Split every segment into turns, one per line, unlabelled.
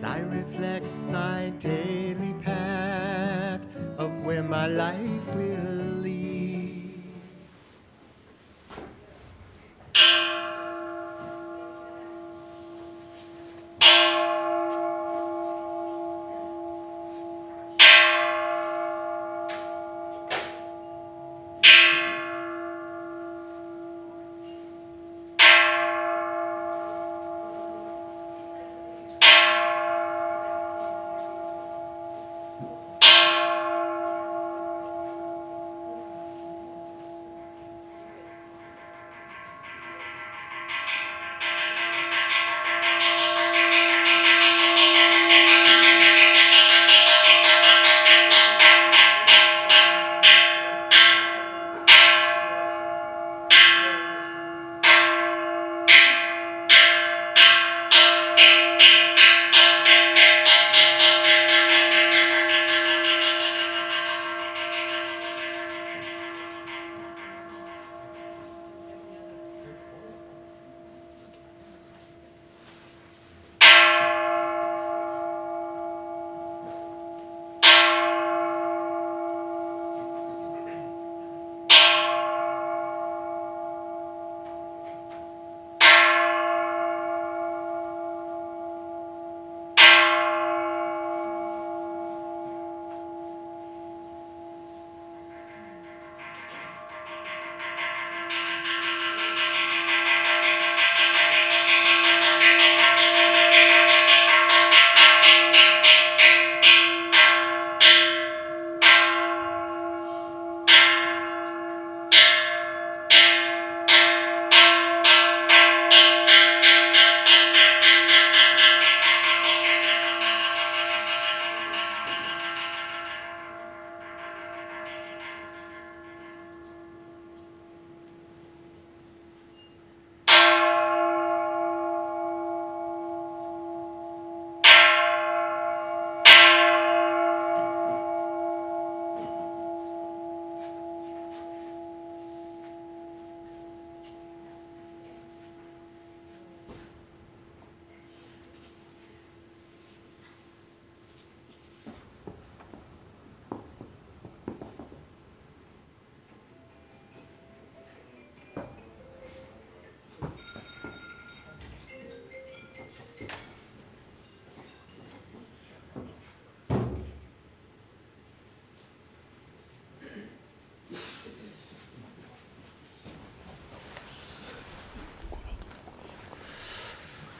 as I reflect my daily path of where my life will lead.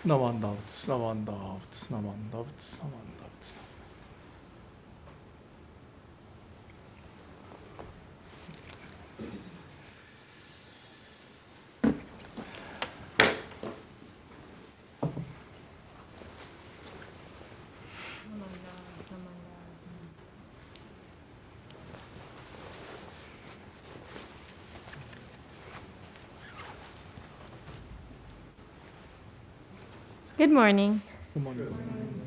Namandavts, namandavts, namandavts, namandavts.
Good morning.
Good morning.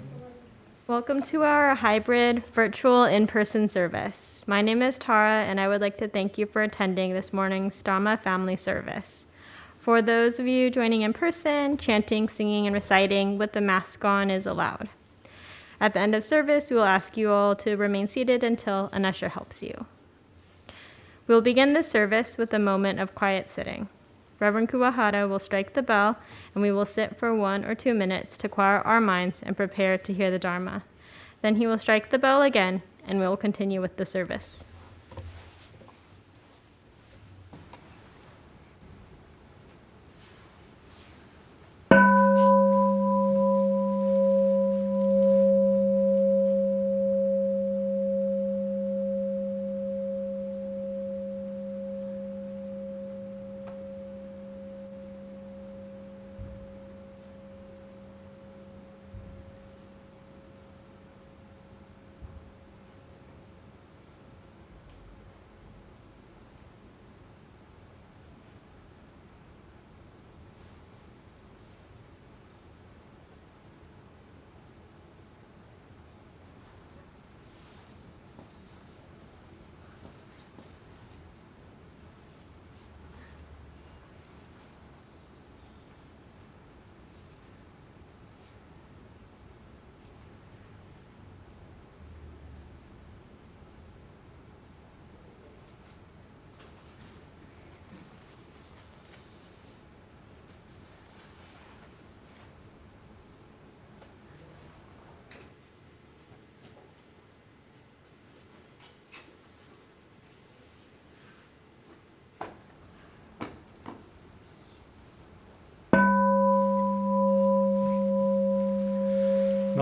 Welcome to our hybrid virtual in-person service. My name is Tara, and I would like to thank you for attending this morning's Dharma family service. For those of you joining in person, chanting, singing, and reciting with the mask on is allowed. At the end of service, we will ask you all to remain seated until an usher helps you. We will begin the service with a moment of quiet sitting. Reverend Kuwahara will strike the bell, and we will sit for 1 or 2 minutes to quiet our minds and prepare to hear the Dharma. Then he will strike the bell again, and we will continue with the service.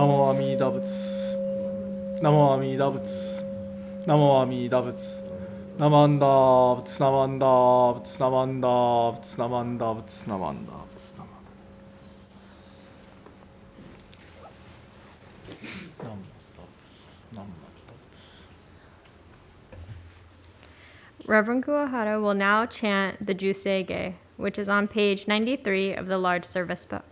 ナモ阿弥陀仏。ナモ阿弥陀仏。ナモ阿弥陀仏。ナマンダー仏、ナマンダー仏、ナマンダー仏、ナマンダー仏、ナマンダー仏、ナマンダー仏。
Reverend Kuwahara will now chant the Jusei, which is on page 93 of the large service book.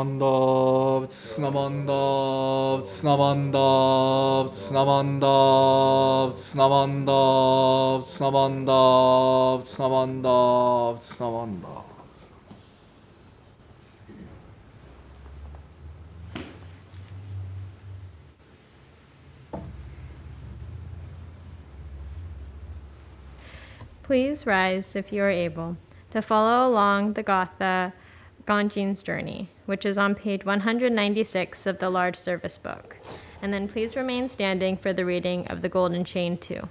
Namanda, Namanda, Namanda, Namanda, Namanda, Namanda, Namanda, Namanda.
Please rise if you are able to follow along the Gatha Ganjin's journey, which is on page 196 of the large service book. And then please remain standing for the reading of the Golden Chain 2.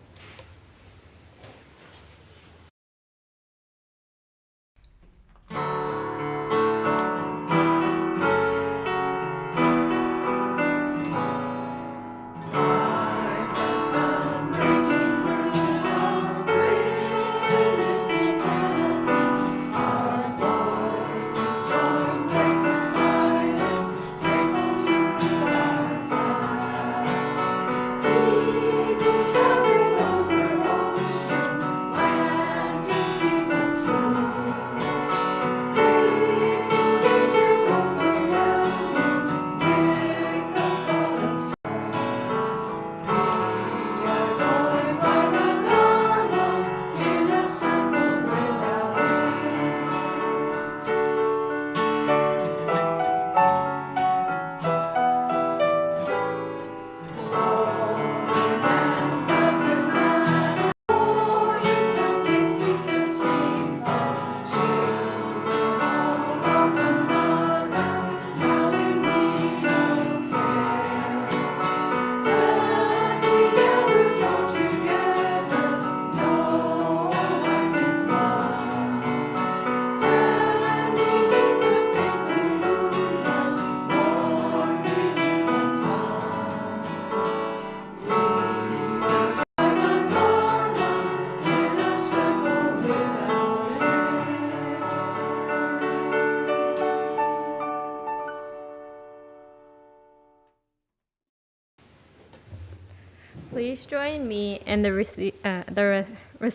Please join me in the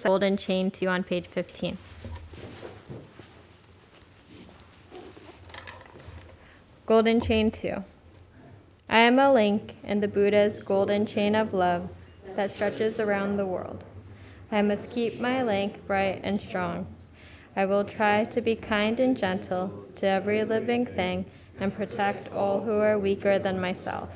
Golden Chain 2 on page 15. Golden Chain 2. I am a link in the Buddha's golden chain of love that stretches around the world. I must keep my link bright and strong. I will try to be kind and gentle to every living thing and protect all who are weaker than myself.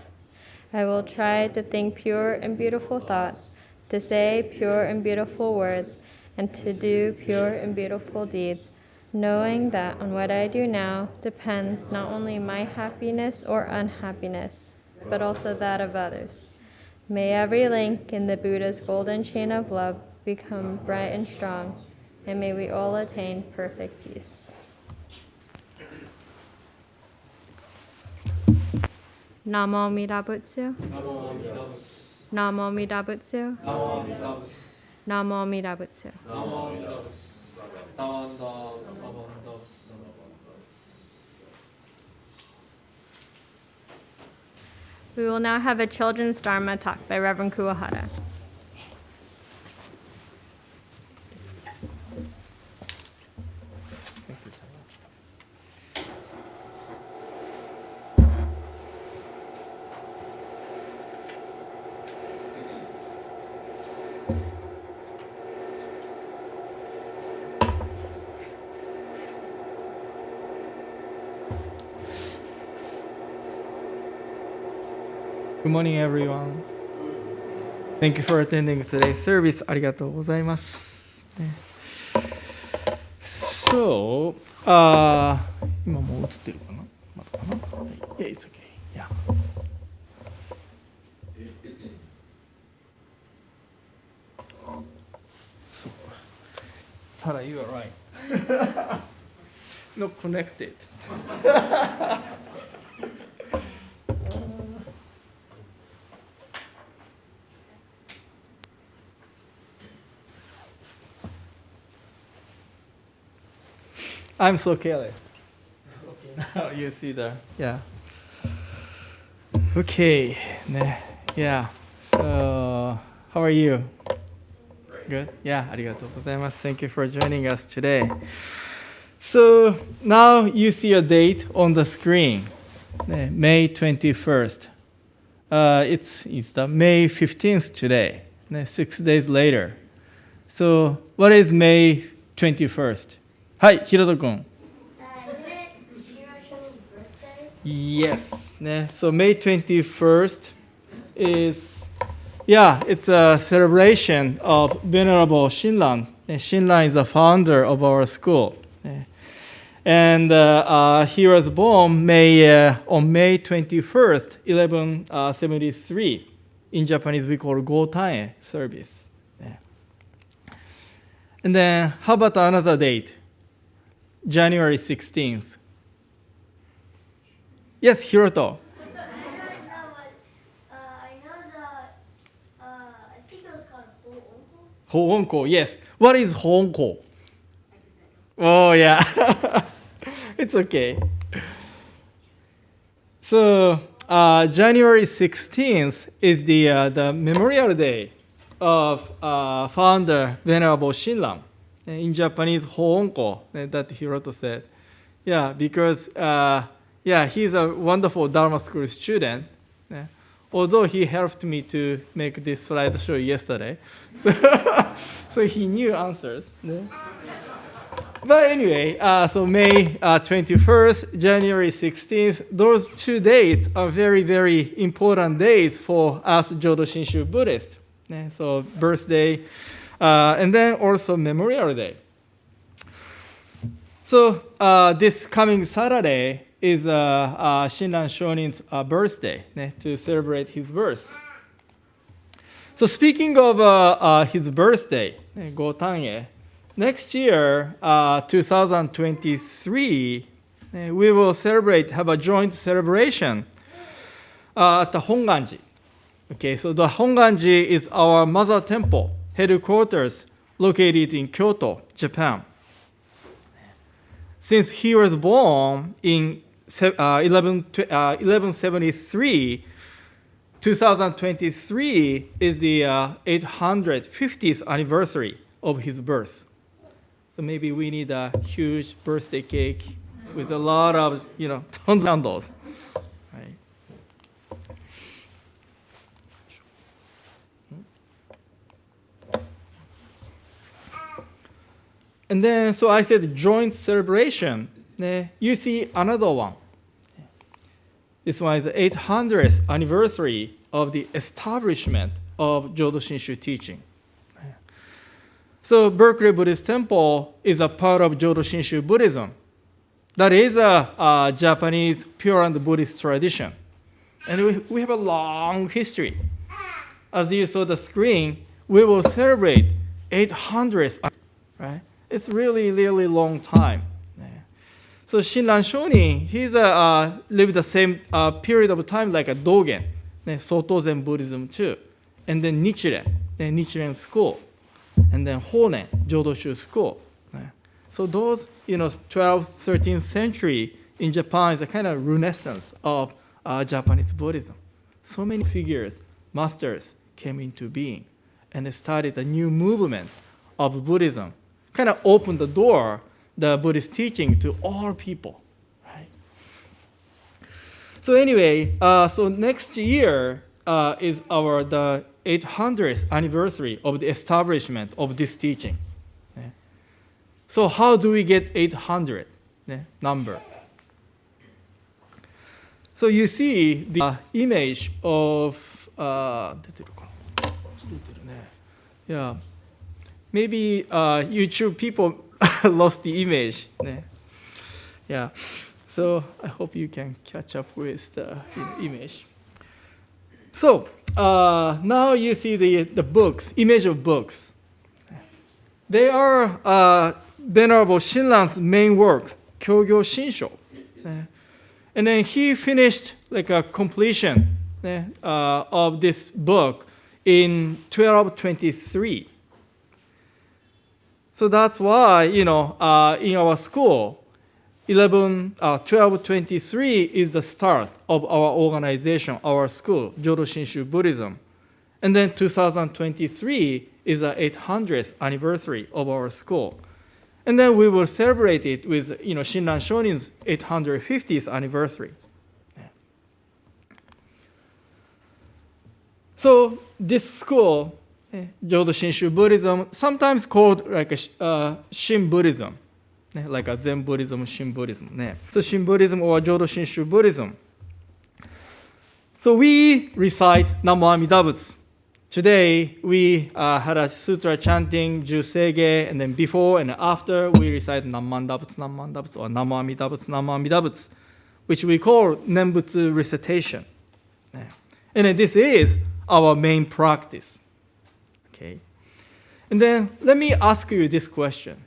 I will try to think pure and beautiful thoughts, to say pure and beautiful words, and to do pure and beautiful deeds, knowing that on what I do now depends not only my happiness or unhappiness, but also that of others. May every link in the Buddha's golden chain of love become bright and strong, and may we all attain perfect peace. Namo Amida Butsu. Namo Amida Butsu. Namo Amida Butsu. We will now have a children's Dharma talk by Reverend Kuwahara.
Good morning, everyone. Thank you for attending today's service. ありがとうございます。So, 今もう映ってるかな？まだかな？Yeah, it's okay. Yeah. So, Tara, you are right. Not connected. I'm so careless. Now you see the yeah. Okay. Yeah. So how are you? Good. Yeah. ありがとうございます. Thank you for joining us today. So now you see a date on the screen, May 21st. It's the May 15th today, 6 days later. So what is May 21st? Hi, Hiroto-kun.
Isn't it Shiroshi's birthday?
Yes. So May 21st is, it's a celebration of Venerable Shinran. Shinran is the founder of our school. And he was born on May 21st, 1173. In Japanese, we call Gotae service. And then, how about another date? January 16th. Yes, Hiroto.
I don't know what. I know that. I think it was called Ho'onko.
Ho'onko, yes. What is Ho'onko? Oh, yeah. It's okay. So, January 16th is the Memorial Day of founder Venerable Shinran. In Japanese, Ho'onko, that Hiroto said. Yeah, because he's a wonderful Dharma school student. Although he helped me to make this slideshow yesterday, so he knew answers. But anyway, so May 21st, January 16th, those 2 dates are very, very important days for us Jodhu Shinshu Buddhists. So birthday, and then also Memorial Day. So this coming Saturday is Shinran Shonin's birthday, to celebrate his birth. So speaking of his birthday, Gotanye, next year, 2023, we will have a joint celebration at the Honganji. Okay, so the Honganji is our mother temple headquarters located in Kyoto, Japan. Since he was born in 1173, 2023 is the 850th anniversary of his birth. So maybe we need a huge birthday cake with a lot of, tons of candles. Right? And then, so I said joint celebration. You see another one. This one is the 800th anniversary of the establishment of Jodhu Shinshu teaching. So Berkeley Buddhist Temple is a part of Jodhu Shinshu Buddhism. That is a Japanese Pure and Buddhist tradition. And we have a long history. As you saw the screen, we will celebrate 800th, right? It's really, really long time. So Shinran Shonin, he's lived the same period of time like a Dogen, Soto Zen Buddhism too. And then Nichiren school. And then Honen, Jodoshu school. So those, 12th, 13th century in Japan is a kind of renaissance of Japanese Buddhism. So many figures, masters came into being and they started a new movement of Buddhism. Kind of opened the door, the Buddhist teaching to all people, right? So anyway, so next year is the 800th anniversary of the establishment of this teaching. So how do we get 800 number? So you see the image of maybe YouTube people lost the image. Yeah, so I hope you can catch up with the image. So now you see the books, image of books. They are Venerable Shinran's main work, Kyogyo Shinsho. And then he finished like a completion of this book in 1223. So that's why, in our school, 1223 is the start of our organization, our school, Jodhu Shinshu Buddhism. And then 2023 is the 800th anniversary of our school. And then we will celebrate it with, Shinran Shonin's 850th anniversary. Yeah. So this school, Jodhu Shinshu Buddhism, sometimes called like Shin Buddhism, like a Zen Buddhism, Shin Buddhism. So Shin Buddhism or Jodhu Shinshu Buddhism. So we recite Namo Amida Butsu. Today we had a sutra chanting Jusege, and then before and after we recite Namanda Butsu, Namanda Butsu, or Namo Amida Butsu, Namo Amida Butsu, which we call Nembutsu recitation. And then this is our main practice. Okay. And then let me ask you this question.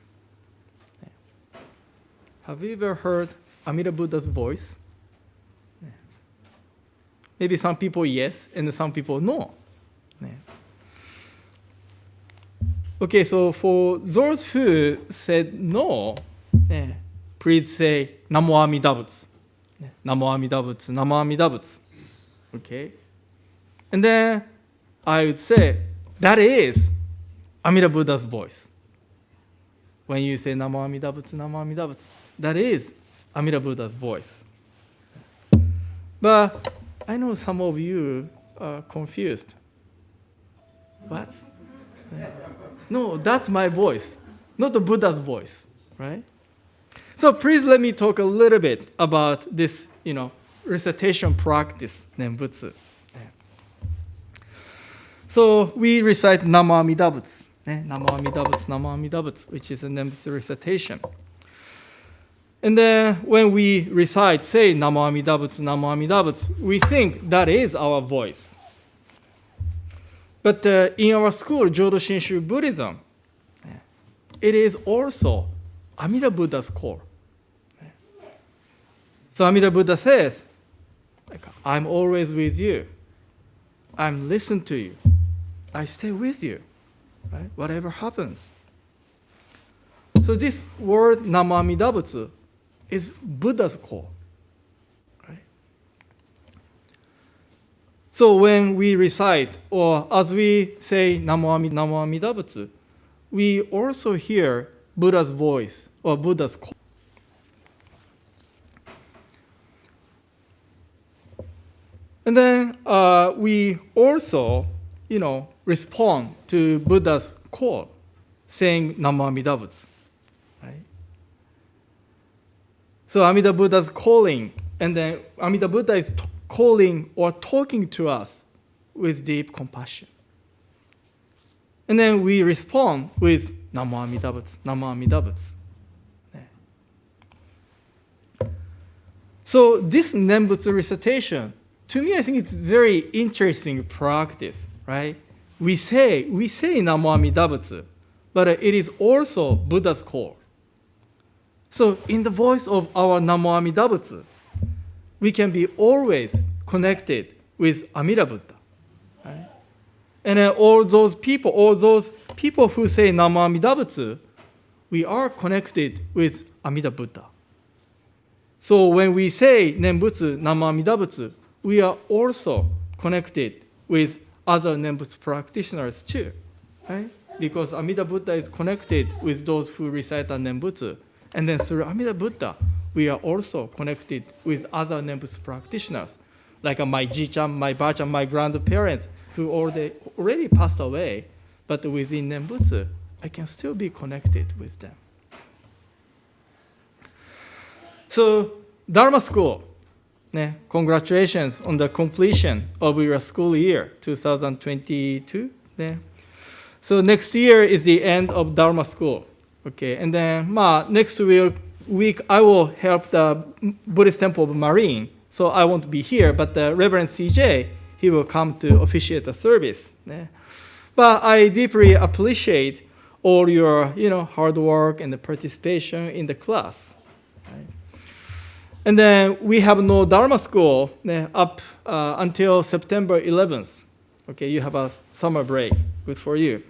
Have you ever heard Amida Buddha's voice? Maybe some people yes, and some people no. Okay, so for those who said no, please say Namo Amida Butsu. Namo Amida Butsu, Namo Amida Butsu. Okay? And then I would say that is Amida Buddha's voice. When you say Namo Amida Butsu, Namo Amida Butsu, that is Amida Buddha's voice. But I know some of you are confused. What? No, that's my voice, not the Buddha's voice, right? So please let me talk a little bit about this, recitation practice, Nembutsu. So we recite Namo Amida Butsu, Namo Amida Butsu, Namo Amida Butsu, which is a Nembutsu recitation. And then when we recite, say Namo Amida Butsu, Namo Amida Butsu, we think that is our voice. But in our school, Jodhu Shinshu Buddhism, it is also Amida Buddha's core. So Amida Buddha says, I'm always with you. I'm listening to you. I stay with you, right? Whatever happens. So this word Namo Amida Butsu is Buddha's core. So when we recite, or as we say Namo Amida Butsu, we also hear Buddha's voice or Buddha's call. And then we also, respond to Buddha's call, saying Namo Amida Butsu. Right? So Amida Buddha's calling, and then Amida Buddha is calling or talking to us with deep compassion. And then we respond with Namo Amida Butsu, Namo Amida Butsu. So this Nembutsu recitation, to me, I think it's very interesting practice, right? We say Namo Amida Butsu, but it is also Buddha's core. So in the voice of our Namo Amida Butsu, we can be always connected with Amida Buddha. Right? And then all those people who say Namo Amida Butsu, we are connected with Amida Buddha. So when we say Nembutsu, Namo Amida Butsu, we are also connected with other Nembutsu practitioners too. Right? Because Amida Buddha is connected with those who recite the Nembutsu. And then through Amida Buddha, we are also connected with other Nembutsu practitioners, like my ji-chan, my ba-chan, my grandparents, who already passed away, but within Nembutsu, I can still be connected with them. So, Dharma School, congratulations on the completion of your school year, 2022. So next year is the end of Dharma School. Okay, and then next week I will help the Buddhist Temple of Marine, so I won't be here, but the Reverend CJ, he will come to officiate the service. But I deeply appreciate all your hard work and the participation in the class. Right? And then we have no Dharma School up until September 11th. Okay, you have a summer break, good for you.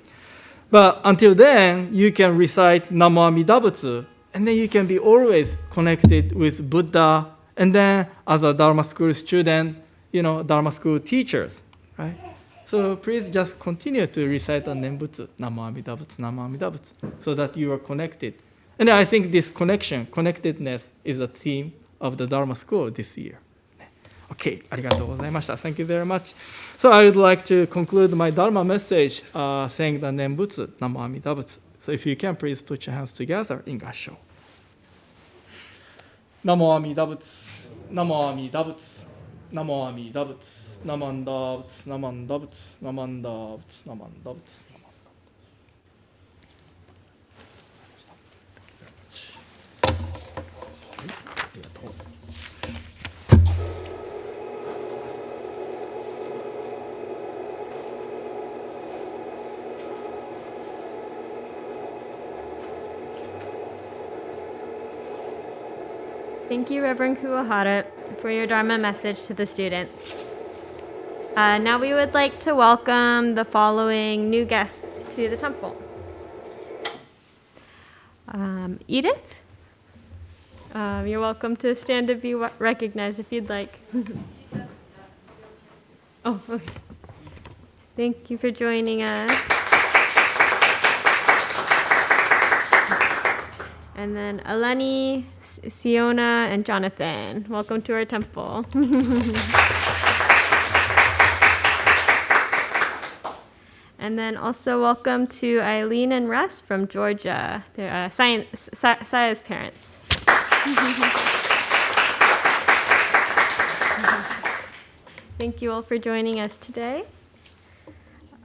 But until then, you can recite Namo Amida Butsu, and then you can be always connected with Buddha, and then as a Dharma school student, Dharma school teachers, right? So please just continue to recite the Nembutsu, Namo Amida Butsu, Namo Amida Butsu, so that you are connected And I think this connectedness is a theme of the Dharma school this year. Okay, ありがとうございました。Thank you very much. So I would like to conclude my Dharma message saying the Nembutsu, Namo Amida Butsu. So if you can, please put your hands together in Gassho. Namo Amida Butsu, Namo Amida Butsu, Namo Amida Butsu, Namanda Butsu, Namanda Butsu, Namanda Butsu, Namanda Butsu.
Thank you, Reverend Kuwahara, for your Dharma message to the students. Now we would like to welcome the following new guests to the temple. Edith, you're welcome to stand to be recognized if you'd like. Oh, okay. Thank you for joining us. And then Eleni, Siona, and Jonathan. Welcome to our temple. And then also welcome to Eileen and Russ from Georgia. They're Saya's parents. Thank you all for joining us today.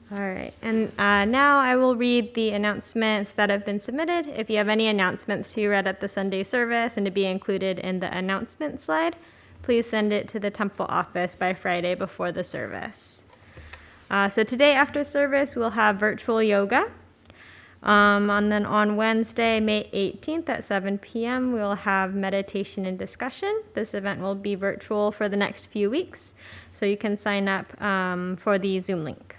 All right, and now I will read the announcements that have been submitted. If you have any announcements to be read at the Sunday service and to be included in the announcement slide, please send it to the temple office by Friday before the service. So today after service, we'll have virtual yoga. And then on Wednesday, May 18th at 7 p.m., we'll have meditation and discussion. This event will be virtual for the next few weeks, so you can sign up for the Zoom link.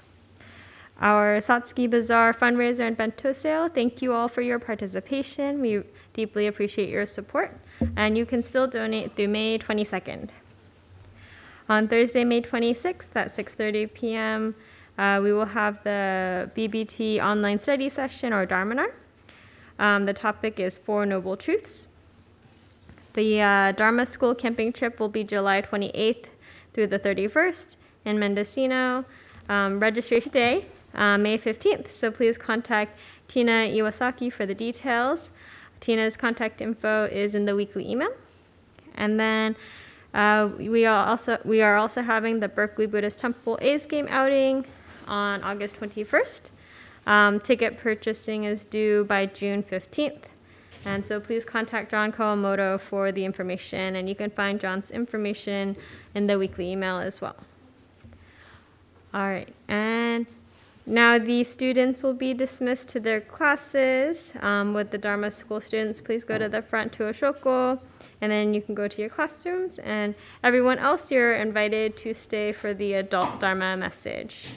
Our Satsuki Bazaar fundraiser and bento sale, thank you all for your participation. We deeply appreciate your support, and you can still donate through May 22nd. On Thursday, May 26th at 6:30 p.m., we will have the BBT online study session or Dharmanar. The topic is 4 Noble Truths. The Dharma School camping trip will be July 28th through the 31st in Mendocino. Registration day, May 15th, so please contact Tina Iwasaki for the details. Tina's contact info is in the weekly email. And then we are also having the Berkeley Buddhist Temple A's game outing on August 21st. Ticket purchasing is due by June 15th. And so please contact John Kawamoto for the information, and you can find John's information in the weekly email as well. All right, and now the students will be dismissed to their classes. With the Dharma School students, please go to the front to Oshoko, and then you can go to your classrooms. And everyone else, you're invited to stay for the adult Dharma message.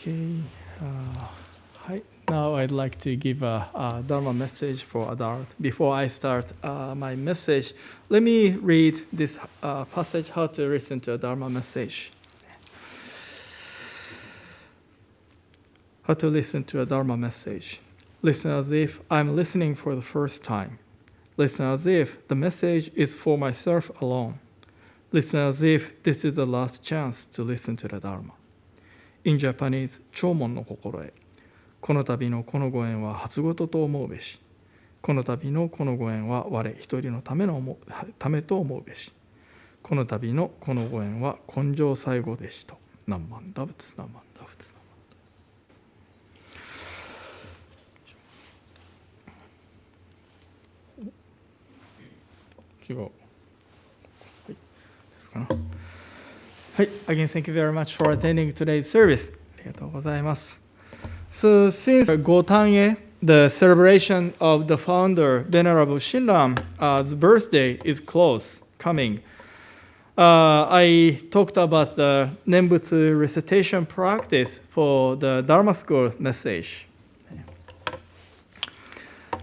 Okay. Hi. Now I'd like to give a Dharma message for adult. Before I start my message, let me read this passage, how to listen to a Dharma message. How to listen to a Dharma message. Listen as if I'm listening for the first time. Listen as if the message is for myself alone. Listen as if this is the last chance to listen to the Dharma. In Japanese, 聴聞の心得。この度のこのご縁は初事と思うべし。この度のこのご縁は我一人のためと思うべし。この度のこのご縁は根性最後でしと。何万打仏、何万打仏。違う。はい。Again, thank you very much for attending today's service. ありがとうございます。So since Gotanye, the celebration of the founder, Venerable Shinran's birthday is close, coming. I talked about the Nembutsu recitation practice for the Dharma school message.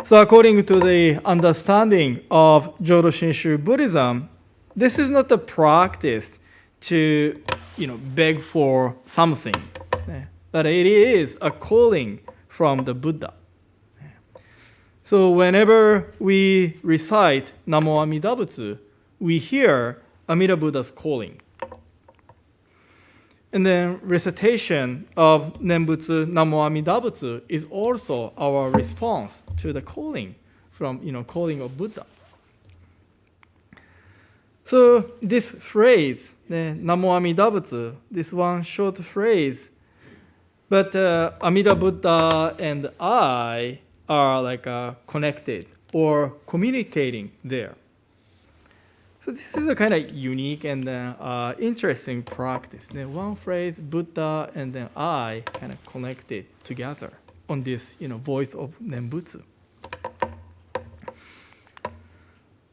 So according to the understanding of Jodhu Shinshu Buddhism, this is not a practice to, beg for something, but it is a calling from the Buddha. So whenever we recite Namo Amida Butsu, we hear Amida Buddha's calling. And then recitation of Nembutsu Namo Amida Butsu is also our response to the calling from, calling of Buddha. So this phrase, Namo Amida Butsu, this one short phrase, but Amida Buddha and I are connected or communicating there. So this is a kind of unique and interesting practice. One phrase, Buddha and then I kind of connected together on this, voice of Nembutsu.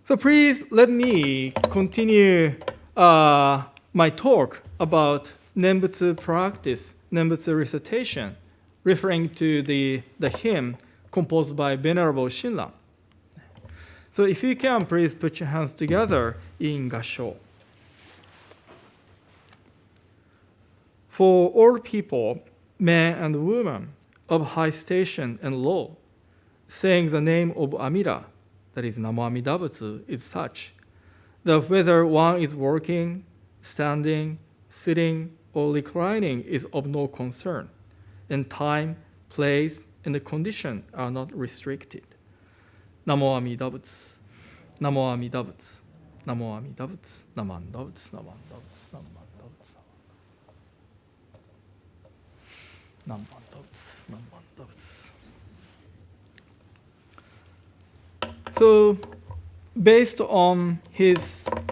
So please let me continue my talk about Nembutsu practice, Nembutsu recitation, referring to the hymn composed by Venerable Shinran. So if you can, please put your hands together in Gasho. For all people, men and women of high station and low, saying the name of Amida, that is Namo Amida Butsu, is such that whether one is walking, standing, sitting, or reclining is of no concern, and time, place, and the condition are not restricted. Namo Amida Butsu, Namo Amida Butsu, Namo Amida Butsu, Namanda Butsu, Namanda Butsu, Namanda Butsu, Namanda Butsu, Namanda Butsu. So, based on his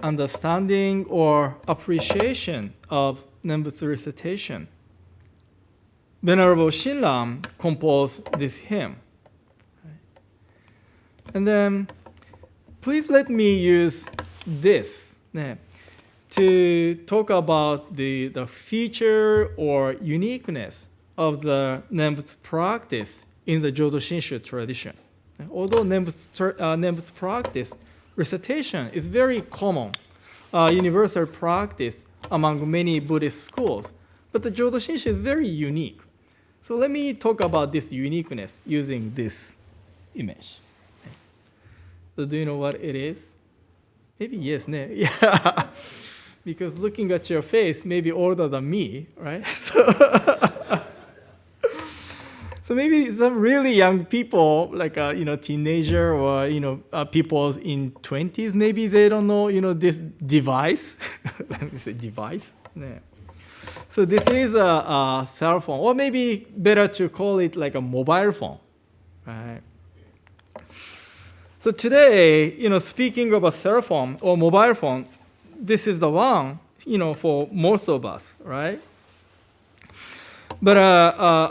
understanding or appreciation of Nembutsu recitation, Venerable Shinran composed this hymn. And then, please let me use this to talk about the feature or uniqueness of the Nembutsu practice in the Jodhu Shinshu tradition. Although Nembutsu practice, recitation is very common, universal practice among many Buddhist schools, but the Jodhu Shinshu is very unique. So let me talk about this uniqueness using this image. So do you know what it is? Maybe yes, yeah. Because looking at your face, maybe older than me, right? So maybe some really young people, like teenager or people in 20s, maybe they don't know this device. Let me say device. Yeah. So this is a cell phone, or maybe better to call it like a mobile phone, right? So today, speaking of a cell phone or mobile phone, this is the one, for most of us, right? But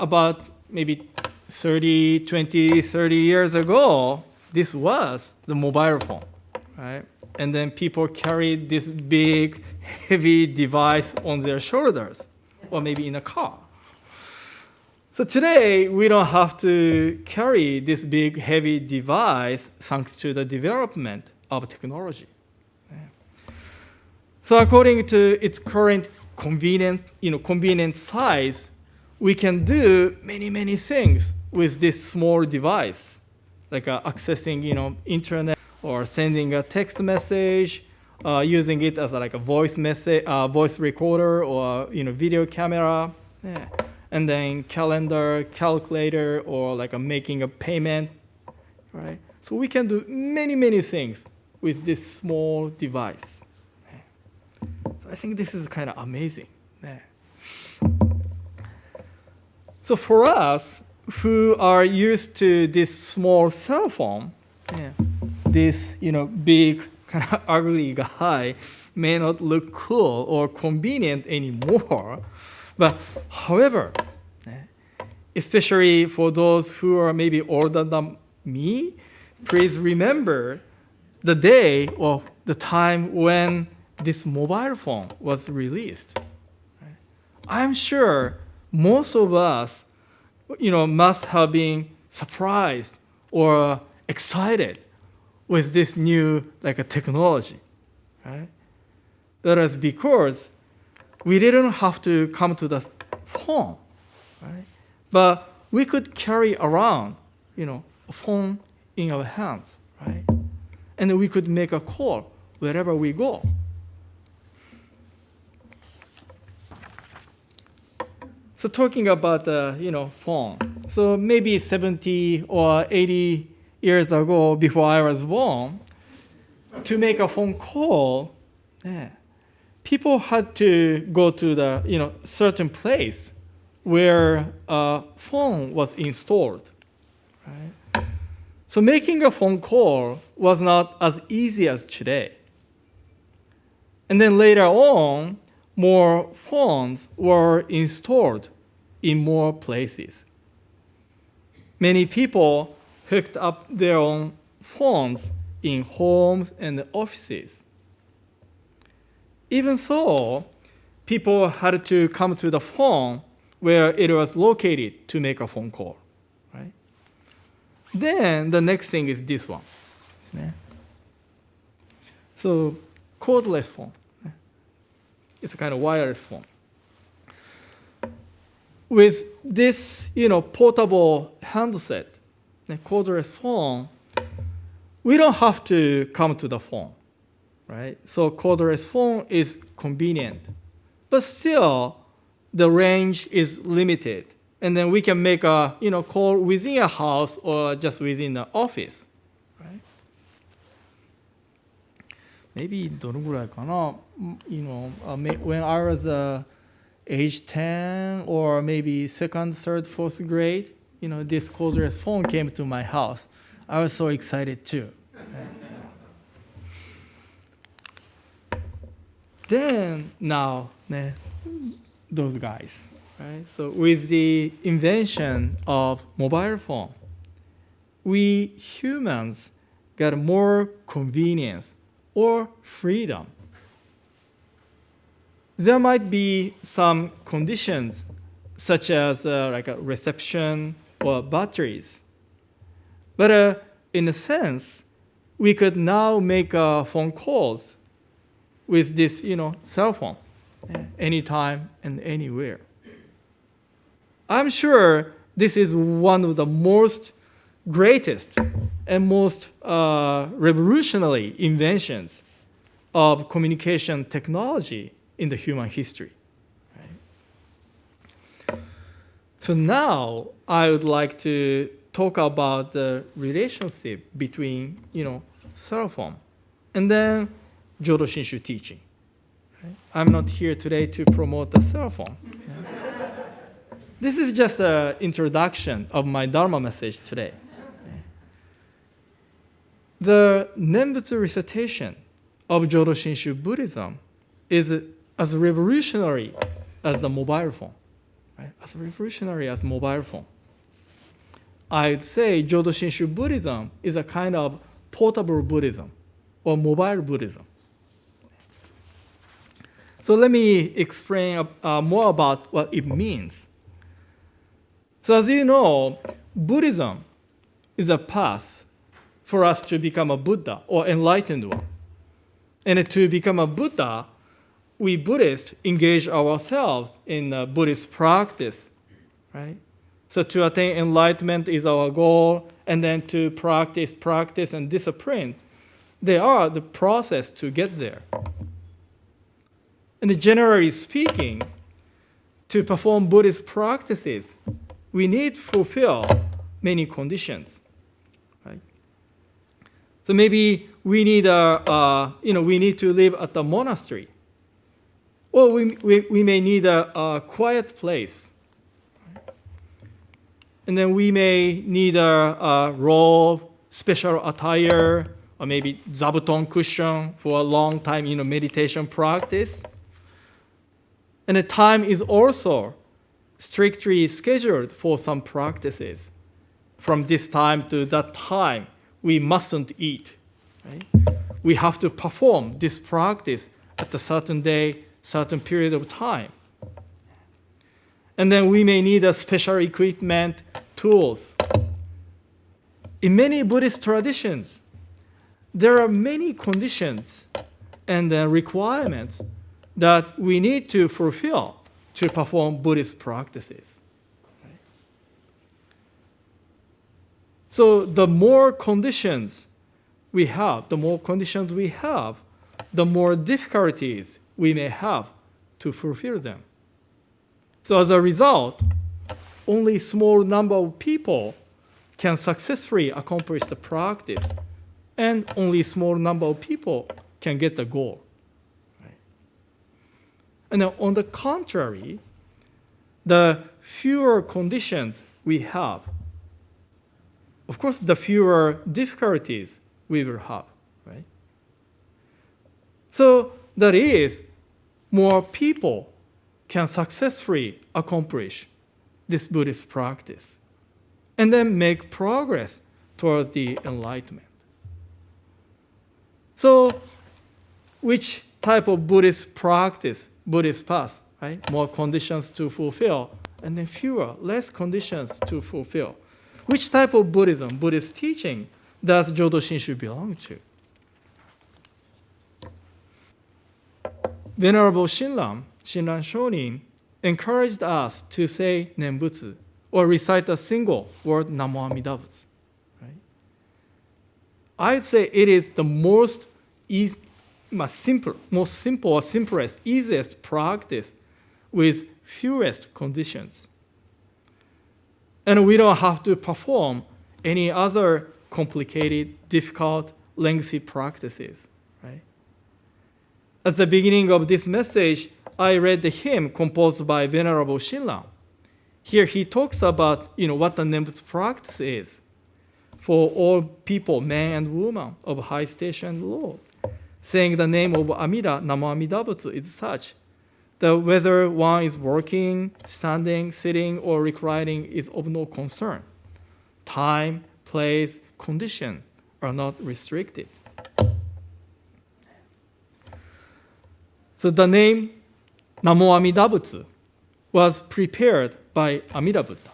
about maybe 30 years ago, this was the mobile phone, right? And then people carried this big, heavy device on their shoulders, or maybe in a car. So today, we don't have to carry this big, heavy device thanks to the development of technology. So according to its current convenient size, we can do many, many things with this small device, like accessing, internet or sending a text message, using it as like a voice recorder or video camera, and then calendar, calculator, or like making a payment, right? So we can do many, many things with this small device. So I think this is kind of amazing. So for us who are used to this small cell phone, this big kind of ugly guy may not look cool or convenient anymore. But however, especially for those who are maybe older than me, please remember the day or the time when this mobile phone was released. I'm sure most of us, must have been surprised or excited with this new technology, right? That is because we didn't have to come to the phone, right? But we could carry around, a phone in our hands, right? And we could make a call wherever we go. So talking about the, phone. So maybe 70 or 80 years ago, before I was born, to make a phone call, people had to go to the certain place where a phone was installed, right? So making a phone call was not as easy as today. And then later on, more phones were installed in more places. Many people hooked up their own phones in homes and offices. Even so, people had to come to the phone where it was located to make a phone call, right? Then the next thing is this one. So cordless phone. It's a kind of wireless phone. With this, portable handset, cordless phone, we don't have to come to the phone, right? So cordless phone is convenient, but still the range is limited. And then we can make a call within a house or just within the office, right? Maybe どのぐらいかな? When I was age 10 or maybe second, third, fourth grade, this cordless phone came to my house. I was so excited too. Then now, those guys, right? So with the invention of mobile phone, we humans got more convenience or freedom. There might be some conditions such as like a reception or batteries. But in a sense, we could now make phone calls with this, cell phone, anytime and anywhere. I'm sure this is one of the most greatest and most revolutionary inventions of communication technology in the human history. Right? So now I would like to talk about the relationship between, cell phone and then Jodhu Shinshu teaching. Right? I'm not here today to promote the cell phone. This is just an introduction of my Dharma message today. The Nembutsu recitation of Jodhu Shinshu Buddhism is as revolutionary as the mobile phone. Right? As revolutionary as mobile phone. I'd say Jodhu Shinshu Buddhism is a kind of portable Buddhism or mobile Buddhism. So let me explain more about what it means. So as you know, Buddhism is a path for us to become a Buddha or enlightened one. And to become a Buddha, we Buddhists engage ourselves in Buddhist practice, right? So to attain enlightenment is our goal, and then to practice, and discipline, they are the process to get there. And generally speaking, to perform Buddhist practices, we need to fulfill many conditions, right? So maybe we need we need to live at a monastery, or we may need a quiet place. And then we may need a robe, special attire, or maybe zabuton cushion for a long time, meditation practice. And the time is also strictly scheduled for some practices. From this time to that time, we mustn't eat. Right? We have to perform this practice at a certain day, certain period of time. And then we may need a special equipment, tools. In many Buddhist traditions, there are many conditions and requirements that we need to fulfill to perform Buddhist practices. Right? So the more conditions we have, the more difficulties we may have to fulfill them. So as a result, only a small number of people can successfully accomplish the practice, and only a small number of people can get the goal. Right? And then on the contrary, the fewer conditions we have, of course, the fewer difficulties we will have. Right? So that is, more people can successfully accomplish this Buddhist practice and then make progress toward the enlightenment. So, which type of Buddhist practice, Buddhist path, right? More conditions to fulfill, and then less conditions to fulfill. Which type of Buddhism, Buddhist teaching, does Jodhu Shinshu belong to? Venerable Shinran Shonin, encouraged us to say Nembutsu or recite a single word Namo Amida Butsu. Right? I'd say it is the most simplest, easiest practice with fewest conditions. And we don't have to perform any other complicated, difficult, lengthy practices. Right? At the beginning of this message, I read the hymn composed by Venerable Shinran. Here he talks about what the Nembutsu practice is for all people, men and women of high station and low. Saying the name of Amida, Namo Amida Butsu, is such that whether one is working, standing, sitting, or reclining is of no concern. Time, place, condition are not restricted. So the name Namo Amida Butsu was prepared by Amida Buddha,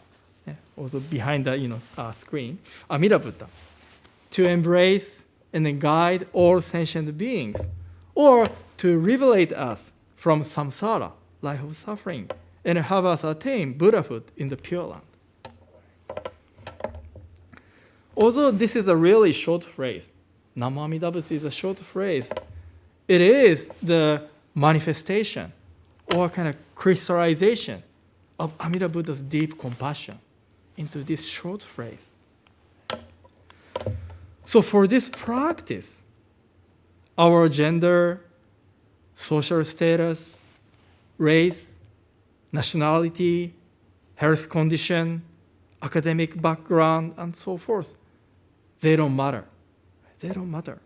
also behind the screen, Amida Buddha, to embrace and then guide all sentient beings, or to liberate us from samsara, life of suffering, and have us attain Buddhahood in the Pure Land. Although this is a really short phrase, Namo Amida Butsu is a short phrase, it is the manifestation or kind of crystallization of Amida Buddha's deep compassion into this short phrase. So for this practice, our gender, social status, race, nationality, health condition, academic background, and so forth, they don't matter. They don't matter.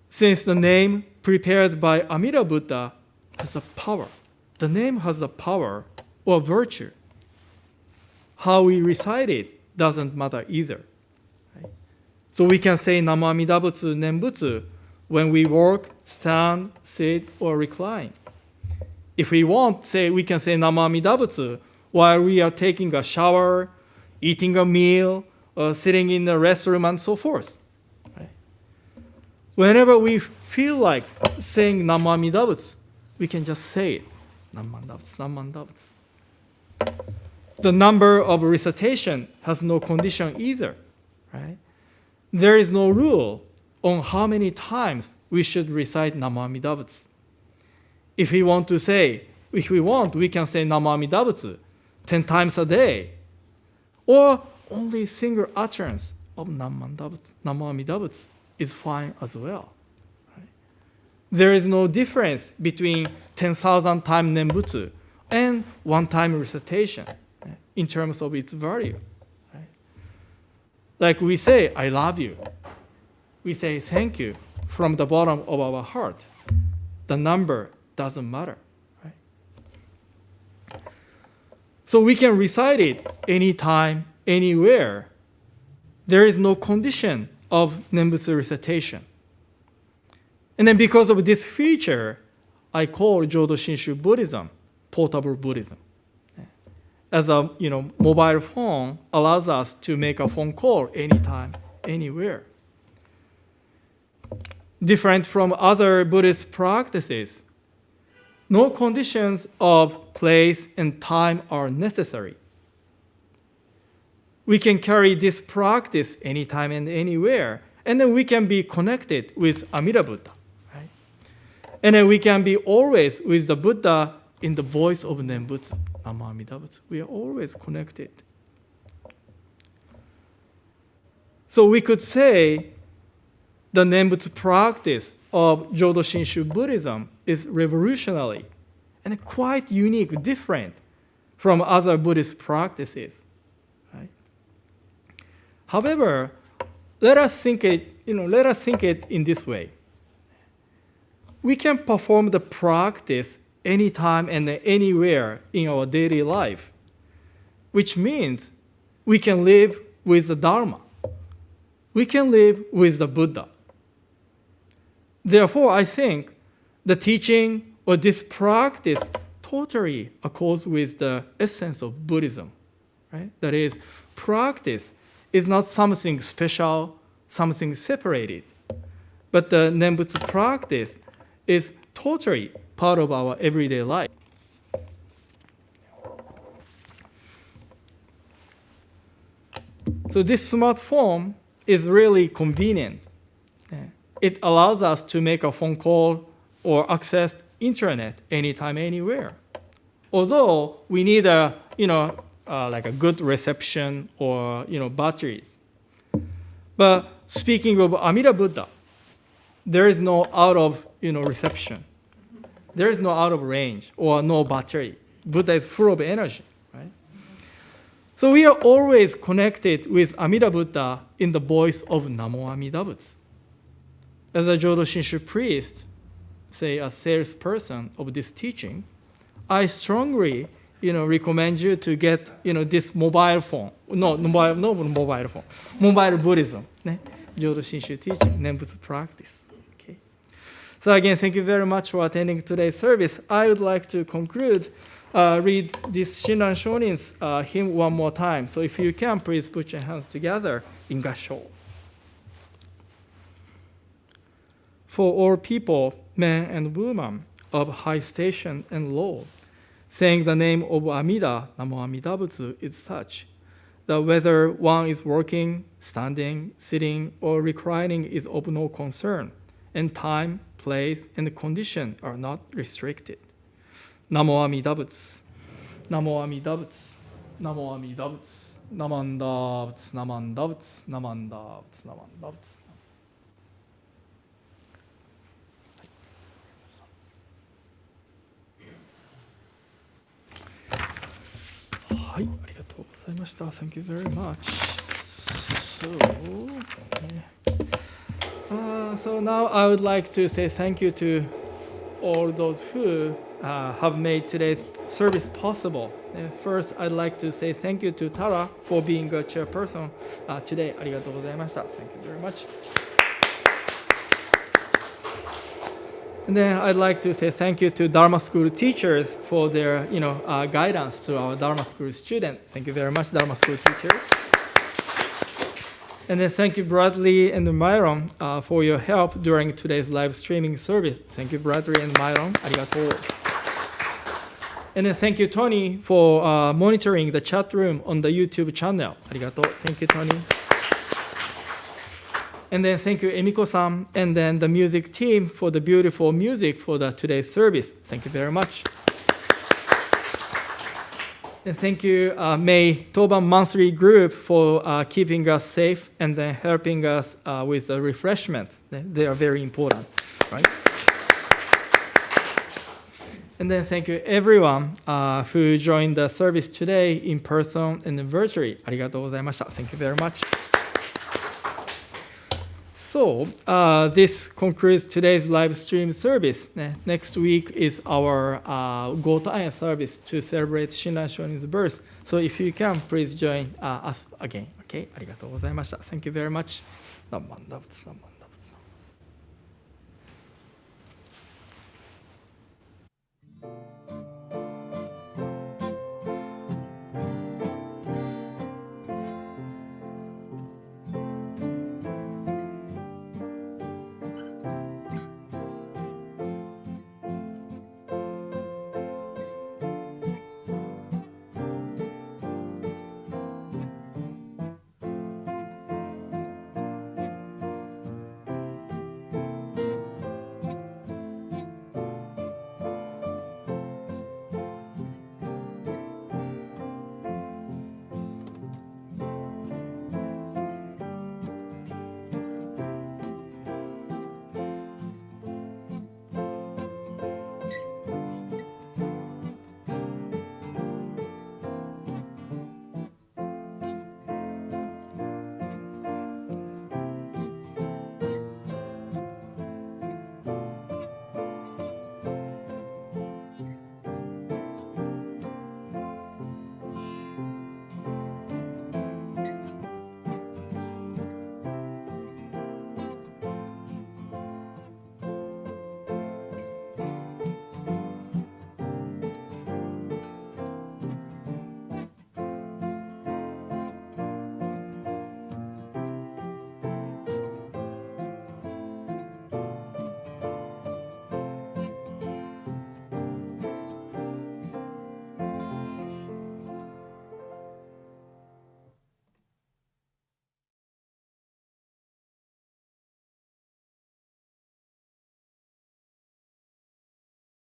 Since the name prepared by Amida Buddha has a power, the name has a power or virtue. How we recite it doesn't matter either. Right? So we can say Namo Amida Butsu Nembutsu when we walk, stand, sit, or recline. If we want, we can say Namo Amida Butsu while we are taking a shower, eating a meal, or sitting in the restroom, and so forth. Right? Whenever we feel like saying Namo Amida Butsu, we can just say it. Namo Amida Butsu, Namo Amida Butsu. The number of recitation has no condition either. Right? There is no rule on how many times we should recite Namo Amida Butsu. If we want, we can say Namo Amida Butsu 10 times a day, or only single utterance of Namo Amida Butsu is fine as well. Right? There is no difference between 10,000 times Nembutsu and one-time recitation in terms of its value. Right? Like we say, I love you. We say thank you from the bottom of our heart. The number doesn't matter. Right? So we can recite it anytime, anywhere. There is no condition of Nembutsu recitation. And then because of this feature, I call Jodhu Shinshu Buddhism portable Buddhism. As a mobile phone allows us to make a phone call anytime, anywhere. Different from other Buddhist practices, no conditions of place and time are necessary. We can carry this practice anytime and anywhere, and then we can be connected with Amida Buddha. Right? And then we can be always with the Buddha in the voice of Nembutsu, Namo Amida Butsu. We are always connected. So we could say the Nembutsu practice of Jodhu Shinshu Buddhism is revolutionary and quite unique, different from other Buddhist practices. Right? However, let us think it in this way. We can perform the practice anytime and anywhere in our daily life, which means we can live with the Dharma. We can live with the Buddha. Therefore, I think the teaching or this practice totally accords with the essence of Buddhism. Right? That is, practice is not something special, something separated, but the Nembutsu practice is totally part of our everyday life. So this smartphone is really convenient. It allows us to make a phone call or access internet anytime, anywhere. Although we need like a good reception or batteries. But speaking of Amida Buddha, there is no out of reception. There is no out of range or no battery. Buddha is full of energy, right? So we are always connected with Amida Buddha in the voice of Namo Amida Butsu. As a Jodhu Shinshu priest, say a salesperson of this teaching, I strongly recommend you to get this mobile phone. Mobile Buddhism. Jodhu Shinshu teaching, Nembutsu practice. Okay. So again, thank you very much for attending today's service. I would like to conclude, read this Shinran Shonin's hymn one more time. So if you can, please put your hands together in Gassho. For all people, men and women of high station and low, saying the name of Amida, Namo Amida Butsu, is such that whether one is working, standing, sitting, or reclining is of no concern, and time, place, and condition are not restricted. Namo Amida Butsu, Namo Amida Butsu, Namo Amida Butsu, Namanda Butsu, Namanda Butsu, Namanda Butsu, Namanda Butsu. はい、ありがとうございました。Thank you very much. So now I would like to say thank you to all those who have made today's service possible. First, I'd like to say thank you to Tara for being a chairperson today. ありがとうございました。Thank you very much. And then I'd like to say thank you to Dharma School teachers for their guidance to our Dharma School students. Thank you very much, Dharma School teachers. And then thank you, Bradley and Myron, for your help during today's live streaming service. Thank you, Bradley and Myron. Arigatou. And then thank you, Tony, for monitoring the chat room on the YouTube channel. Arigatou. Thank you, Tony. And then thank you, Emiko-san, and then the music team for the beautiful music for today's service. Thank you very much. And thank you, May Toban Monthly Group, for keeping us safe and then helping us with the refreshments. They are very important, right? And then thank you, everyone who joined the service today in person and virtually. ありがとうございました. Thank you very much. So this concludes today's live stream service. Next week is our Gotaen service to celebrate Shinran Shonin's birth. So if you can, please join us again. Okay? ありがとうございました. Thank you very much.